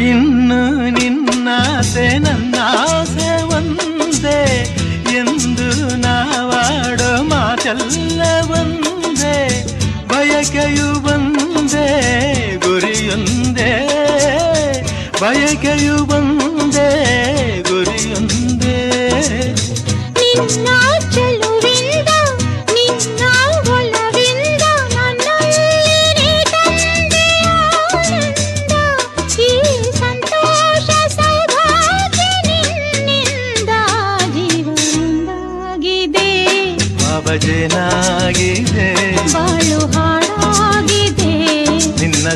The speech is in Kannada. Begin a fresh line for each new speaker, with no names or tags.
ಇನ್ನು ನಿನ್ನಾಸೆ ನನ್ನಾಸೆ ಒಂದೇ ಎಂದು ನಾವಾಡೋ ಮಾತೆಲ್ಲ ಒಂದೇ, ಬಯಕೆಯು ಒಂದೇ ಗುರಿಯೊಂದೇ, ಬಯಕೆಯು ಒಂದೇ ಗುರಿಯೊಂದೇ.
ನಿನ್ನ ಚೆಲುವಿಂದ ನಿನ್ನ ಒಲವಿಂದ ನನ್ನಲ್ಲಿ ತಂದೆ ಆನಂದ, ಈ ಸಂತೋಷ ಸೌಭಾಗ್ಯ ನಿನ್ನಿಂದ ಜೀವನದಾಗಿದೆ,
ಬಾಬಜೇನಾಗಿದೆ
ಬಾಳು ಹಾಡಾಗಿದೆ,
ನಿನ್ನ